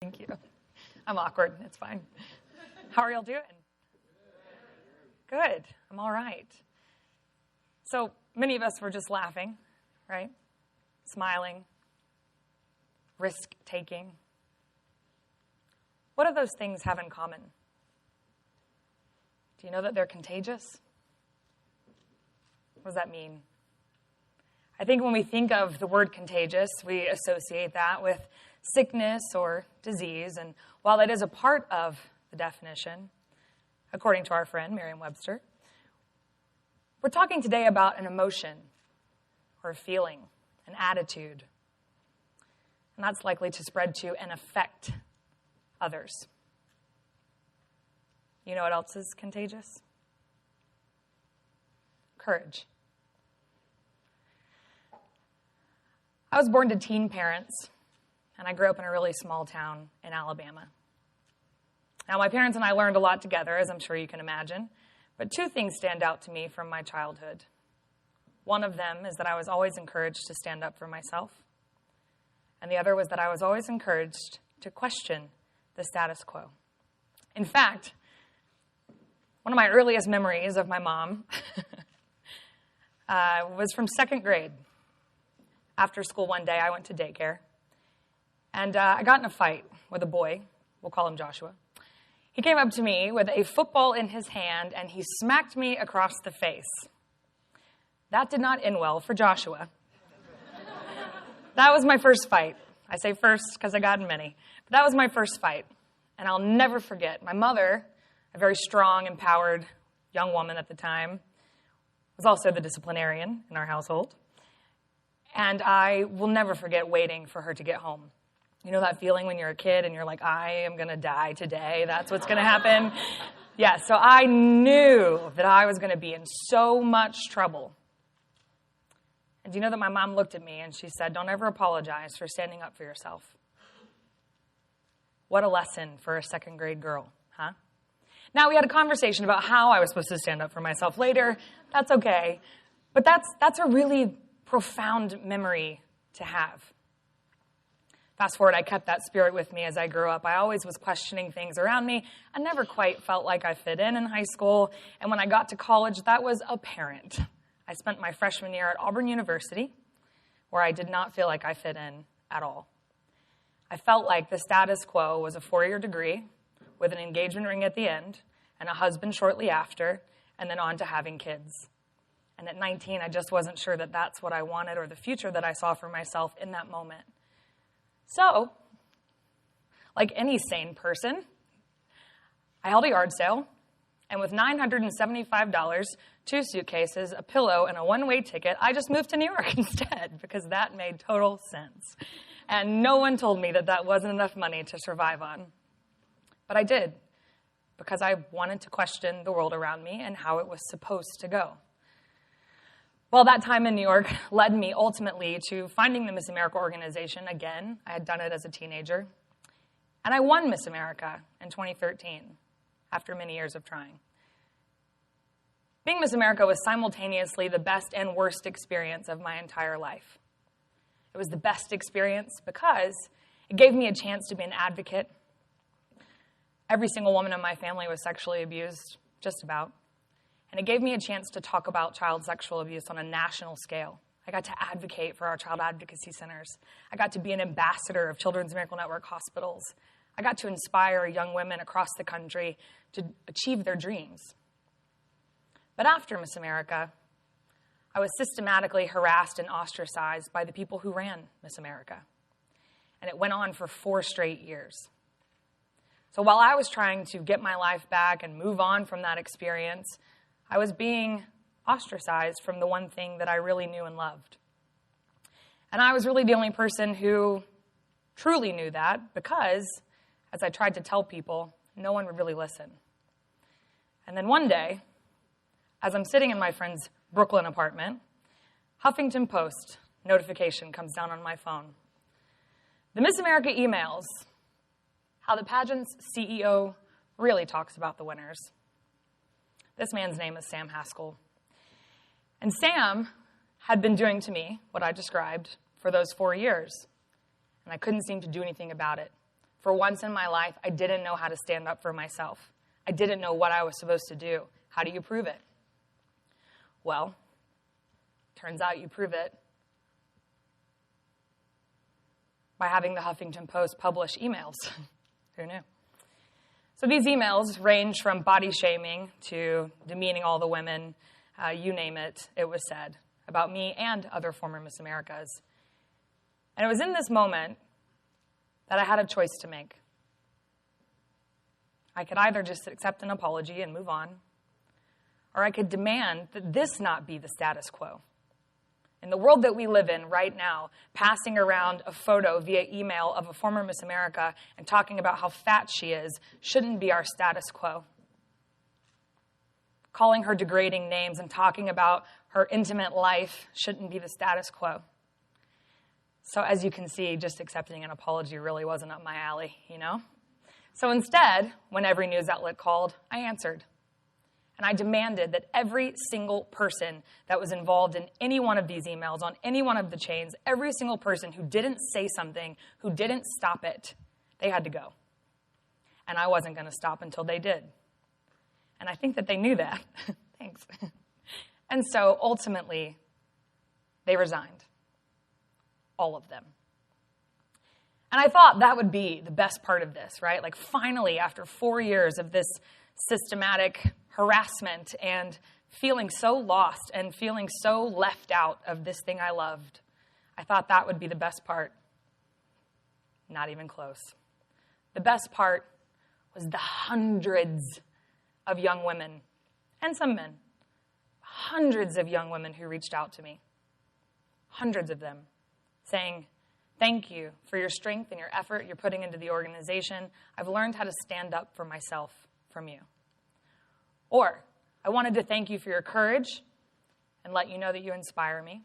Thank you. I'm awkward. It's fine. How are y'all doing? Good. I'm all right. So many of us were just laughing, right? Smiling, risk-taking. What do those things have in common? Do you know that they're contagious? What does that mean? I think when we think of the word contagious, we associate that with sickness or disease. And while that is a part of the definition, according to our friend Merriam-Webster, we're talking today about an emotion or a feeling, an attitude. And that's likely to spread to and affect others. You know what else is contagious? Courage. I was born to teen parents, and I grew up in a really small town in Alabama. Now, my parents and I learned a lot together, as I'm sure you can imagine, but two things stand out to me from my childhood. One of them is that I was always encouraged to stand up for myself, and the other was that I was always encouraged to question the status quo. In fact, one of my earliest memories of my mom was from second grade. After school one day, I went to daycare, and I got in a fight with a boy. We'll call him Joshua. He came up to me with a football in his hand, and he smacked me across the face. That did not end well for Joshua. That was my first fight. I say first because I got in many. But that was my first fight, and I'll never forget. My mother, a very strong, empowered young woman at the time, was also the disciplinarian in our household. And I will never forget waiting for her to get home. You know that feeling when you're a kid and you're like, I am going to die today. That's what's going to happen. Yeah, so I knew that I was going to be in so much trouble. And do you know that my mom looked at me and she said, don't ever apologize for standing up for yourself. What a lesson for a second grade girl, huh? Now, we had a conversation about how I was supposed to stand up for myself later. That's okay. But that's a really profound memory to have. Fast forward, I kept that spirit with me as I grew up. I always was questioning things around me. I never quite felt like I fit in high school. And when I got to college, that was apparent. I spent my freshman year at Auburn University, where I did not feel like I fit in at all. I felt like the status quo was a 4-year degree with an engagement ring at the end and a husband shortly after, and then on to having kids. And at 19, I just wasn't sure that that's what I wanted or the future that I saw for myself in that moment. So, like any sane person, I held a yard sale, and with $975, 2 suitcases, a pillow, and a one-way ticket, I just moved to New York instead because that made total sense. And no one told me that that wasn't enough money to survive on. But I did, because I wanted to question the world around me and how it was supposed to go. Well, that time in New York led me ultimately to finding the Miss America organization again. I had done it as a teenager. And I won Miss America in 2013 after many years of trying. Being Miss America was simultaneously the best and worst experience of my entire life. It was the best experience because it gave me a chance to be an advocate. Every single woman in my family was sexually abused, just about. And it gave me a chance to talk about child sexual abuse on a national scale. I got to advocate for our child advocacy centers. I got to be an ambassador of Children's Miracle Network hospitals. I got to inspire young women across the country to achieve their dreams. But after Miss America, I was systematically harassed and ostracized by the people who ran Miss America. And it went on for 4 straight years. So while I was trying to get my life back and move on from that experience, I was being ostracized from the one thing that I really knew and loved. And I was really the only person who truly knew that because, as I tried to tell people, no one would really listen. And then one day, as I'm sitting in my friend's Brooklyn apartment, Huffington Post notification comes down on my phone. The Miss America emails how the pageant's CEO really talks about the winners. This man's name is Sam Haskell. And Sam had been doing to me what I described for those 4 years, and I couldn't seem to do anything about it. For once in my life, I didn't know how to stand up for myself. I didn't know what I was supposed to do. How do you prove it? Well, turns out you prove it by having the Huffington Post publish emails. Who knew? So these emails range from body shaming to demeaning all the women, you name it, it was said about me and other former Miss Americas. And it was in this moment that I had a choice to make. I could either just accept an apology and move on, or I could demand that this not be the status quo. In the world that we live in right now, passing around a photo via email of a former Miss America and talking about how fat she is shouldn't be our status quo. Calling her degrading names and talking about her intimate life shouldn't be the status quo. So as you can see, just accepting an apology really wasn't up my alley, you know? So instead, when every news outlet called, I answered. And I demanded that every single person that was involved in any one of these emails, on any one of the chains, every single person who didn't say something, who didn't stop it, they had to go. And I wasn't going to stop until they did. And I think that they knew that. Thanks. And so ultimately, they resigned. All of them. And I thought that would be the best part of this, right? Like finally, after 4 years of this systematic harassment and feeling so lost and feeling so left out of this thing I loved, I thought that would be the best part. Not even close. The best part was the hundreds of young women, and some men, hundreds of young women who reached out to me, hundreds of them, saying, thank you for your strength and your effort you're putting into the organization. I've learned how to stand up for myself from you. Or, I wanted to thank you for your courage and let you know that you inspire me.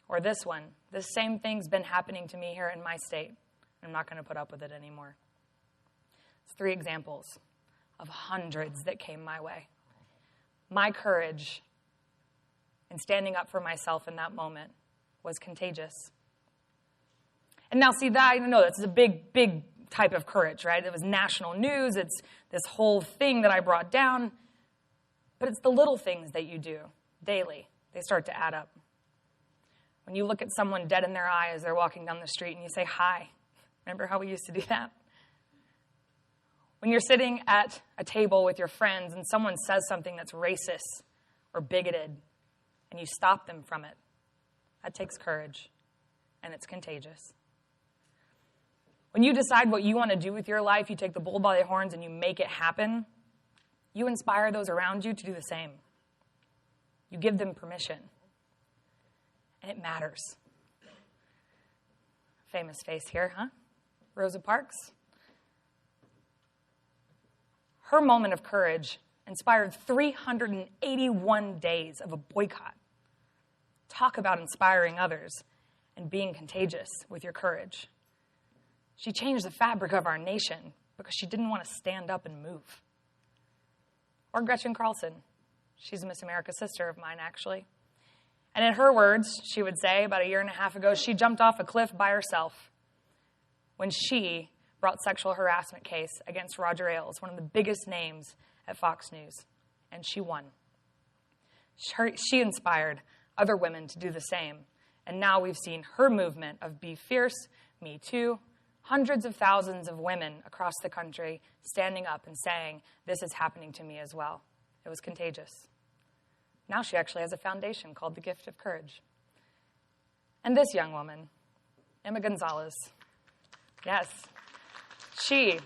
Or this one, this same thing's been happening to me here in my state. I'm not going to put up with it anymore. It's 3 examples of hundreds that came my way. My courage in standing up for myself in that moment was contagious. And now see that, I know that's a big, big type of courage, right? It was national news. It's this whole thing that I brought down. But it's the little things that you do daily. They start to add up. When you look at someone dead in their eye as they're walking down the street and you say, hi. Remember how we used to do that? When you're sitting at a table with your friends and someone says something that's racist or bigoted and you stop them from it, that takes courage and it's contagious. When you decide what you want to do with your life, you take the bull by the horns and you make it happen, you inspire those around you to do the same. You give them permission. And it matters. Famous face here, huh? Rosa Parks. Her moment of courage inspired 381 days of a boycott. Talk about inspiring others and being contagious with your courage. She changed the fabric of our nation because she didn't want to stand up and move. Or Gretchen Carlson. She's a Miss America sister of mine, actually. And in her words, she would say, about 1.5 years ago, she jumped off a cliff by herself when she brought sexual harassment case against Roger Ailes, one of the biggest names at Fox News. And she won. She inspired other women to do the same. And now we've seen her movement of Be Fierce, Me Too, hundreds of thousands of women across the country standing up and saying, this is happening to me as well. It was contagious. Now she actually has a foundation called The Gift of Courage. And this young woman, Emma Gonzalez, yes, she,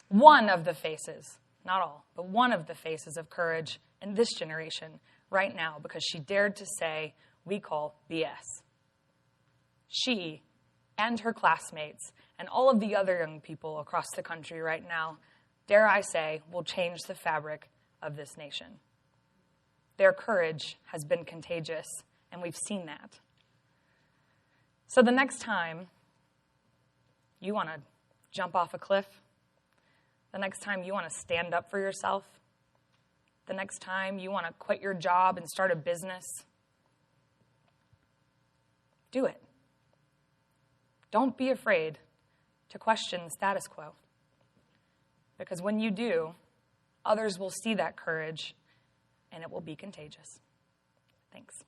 one of the faces, not all, but one of the faces of courage in this generation right now because she dared to say, we call BS. She and her classmates and all of the other young people across the country right now, dare I say, will change the fabric of this nation. Their courage has been contagious, and we've seen that. So the next time you want to jump off a cliff, the next time you want to stand up for yourself, the next time you want to quit your job and start a business, do it. Don't be afraid to to question the status quo. Because when you do, others will see that courage, and it will be contagious. Thanks.